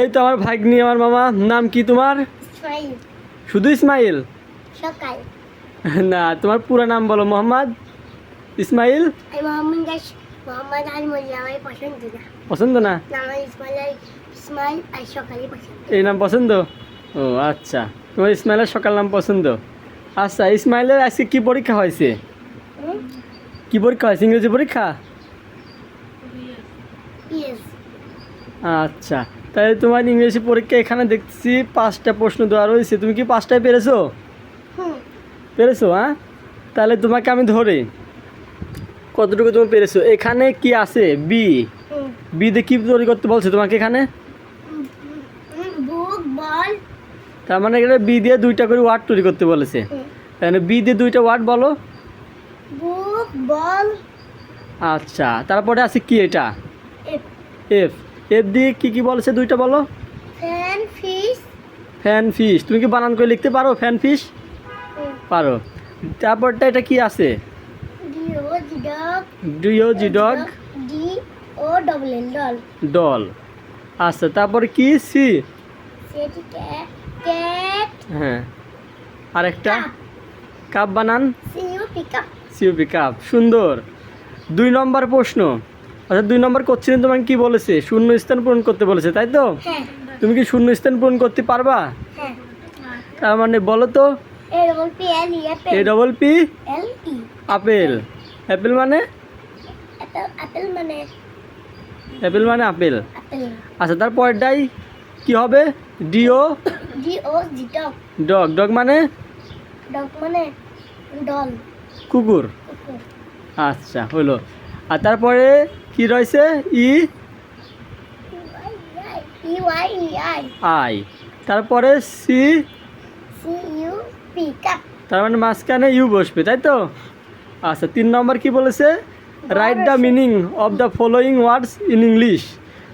এই তো আমার ভাগ্নি, আমার মামা। নাম কি তোমার? ইসমাইল। শুধু ইসমাইল? সকাল। না, তোমার পুরো নাম বলো। মোহাম্মদ ইসমাইল। আমি মোহাম্মদ আলমুল্লাহ। আমার পছন্দ না। পছন্দ না? না, আমার ইসমাইল আর সকালই পছন্দ। এই নাম পছন্দ? ও আচ্ছা, তোমার ইসমাইলের সকাল নাম পছন্দ। আচ্ছা, ইসমাইলের আজকে কি পরীক্ষা হয়েছে? হুম? কি পরীক্ষা হয়েছে? ইংরেজি পরীক্ষা? ইয়েস। আচ্ছা, তাহলে তোমার ইংরেজি পরীক্ষা এখানে দেখছি 5টা প্রশ্ন দেওয়া রয়েছে। তুমি কি 5টায় পেরেছো? হুম। পেরেছো? হ্যাঁ, তাহলে তোমাকে আমি ধরে কতটুকু তুমি পেরেছো। এখানে কি আছে? বি। হুম। বি দিয়ে কি তৈরি করতে বলছে তোমাকে এখানে? বুক বল। তার মানে এখানে বি দিয়ে 2টা করে ওয়ার্ড তৈরি করতে বলেছে। তাহলে বি দিয়ে 2টা ওয়ার্ড বলো। বুক বল। আচ্ছা, তারপরে আছে কি এটা? এফ। এফ। এফ দিয়ে কি কি বলেছে 2টা বলো। Fan fish. Fan fish. তুমি কি বানান করে লিখতে পারো ফ্যান ফিশ? পারো। তারপরটা এটা কি আছে? D O G dog. D O G dog. D O double L doll. Doll. আচ্ছা, তারপরে কি? সি। সেটি ক্যাট। ক্যাট। হ্যাঁ, আরেকটা কাপ বানান। C U P cup. C U P cup. সুন্দর। 2 নম্বর প্রশ্ন। আচ্ছা, 2 নম্বর কোশ্চেনে তোমাকে কি বলেছে? শূন্য স্থান পূরণ করতে বলেছে, তাই তো? হ্যাঁ। তুমি কি শূন্য স্থান পূরণ করতে পারবা? হ্যাঁ। তার মানে বলো তো। A double P L E A double P L E. Apple. Apple মানে? আপেল মানে অ্যাপেল মানে আপেল। আপেল। আচ্ছা, তারপরটাই কি হবে? D O D O G dog. Dog. Dog মানে? ডগ মানে ডল। কুকুর। কুকুর। আচ্ছা, হলো। আর তারপরে কি রয়েছে? E E Y E eye. Eye. তারপরে সি। C U P cup. তার মানে মাঝখানে ইউ বসবে, তাই তো? আচ্ছা, 3 নম্বর কি বলেছে? Right the meaning of the following words in English.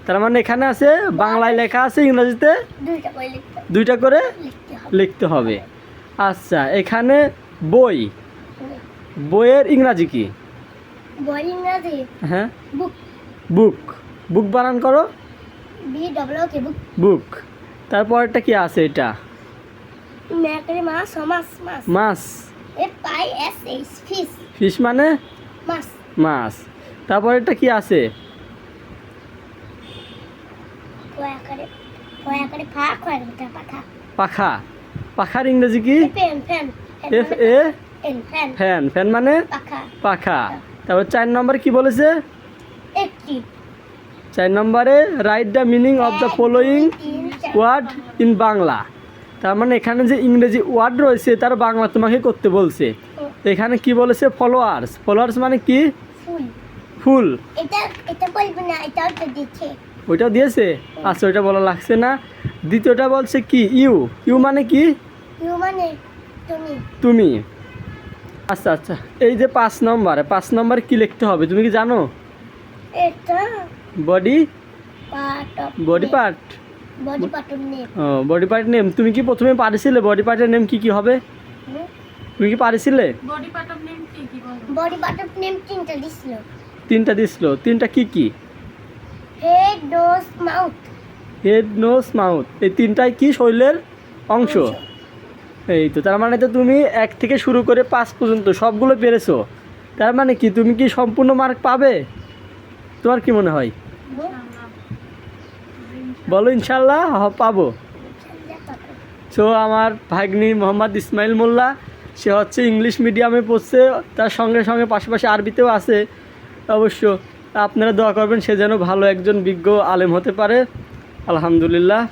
তার মানে এখানে আছে বাংলায় লেখা আছে, ইংরেজিতে দুইটা করে 2টা করে লিখতে হবে। লিখতে হবে। আচ্ছা, এখানে বই। বইয়ের ইংরাজি কি? বই ইংরাজি হ্যাঁ, বুক। বুক। বুক বানান করো। B double O K book. Book. তারপরটা কি আছে এটা? মেকারে মাছ ও মাছ মাছ। মাছ। F I S H fish. Fish মানে? মাছ। মাছ। তারপরটা কি আছে? কয়াকারে ফা কয়াকারে পাখা। পাখা। পাখার ইংরেজি কি? Fan fan. F A N fan. Fan. Fan মানে? পাখা। পাখা। তারপর 4 নম্বর কি বলেছে? একটি। 4 নম্বরে write the meaning of the following word in Bangla. তার মানে এখানে যে ইংরেজি ওয়ার্ড রয়েছে তার বাংলা তোমাকে করতে বলছে। এখানে কি বলেছে? ফলোয়ার্স। ফলোয়ার্স মানে কি? ফুল। ফুল। এটা বলবো না, এটাও তো দিচ্ছে। ওইটা দিয়েছে? আচ্ছা, ওইটা বলা লাগছে না। দ্বিতীয়টা বলছে কি? ইউ। ইউ মানে কি? ইউ মানে তুমি। তুমি। আচ্ছা আচ্ছা, এই যে 5 নম্বর কি লিখতে হবে তুমি কি জানো? এটা body part of body part. Body part of name. ও, বডি পার্ট নেম। তুমি কি প্রথমে পারিছিলে বডি পার্টের নেম কি কি হবে? তুমি কি পারিছিলে? বডি পার্ট অফ নেম তিনটা দিছিল। 3টা দিছিল। 3টা কি কি? Head nose mouth. Head nose mouth. এই 3টাই কি? শরীরের অংশ। এই তো, তার মানে তো তুমি 1 থেকে শুরু করে 5 পর্যন্ত সবগুলো পেরেছো। তার মানে কি তুমি কি সম্পূর্ণ মার্ক পাবে? তোমার কি মনে হয়? বলো ইনশাল্লাহ পাবো। সো আমার ভাগ্নি মোহাম্মদ ইসমাইল মোল্লা, সে হচ্ছে ইংলিশ মিডিয়ামে পড়ছে, তার সঙ্গে সঙ্গে পাশাপাশি আরবিতেও আছে। অবশ্য আপনারা দোয়া করবেন সে যেন ভালো একজন বিজ্ঞ আলেম হতে পারে। আলহামদুলিল্লাহ।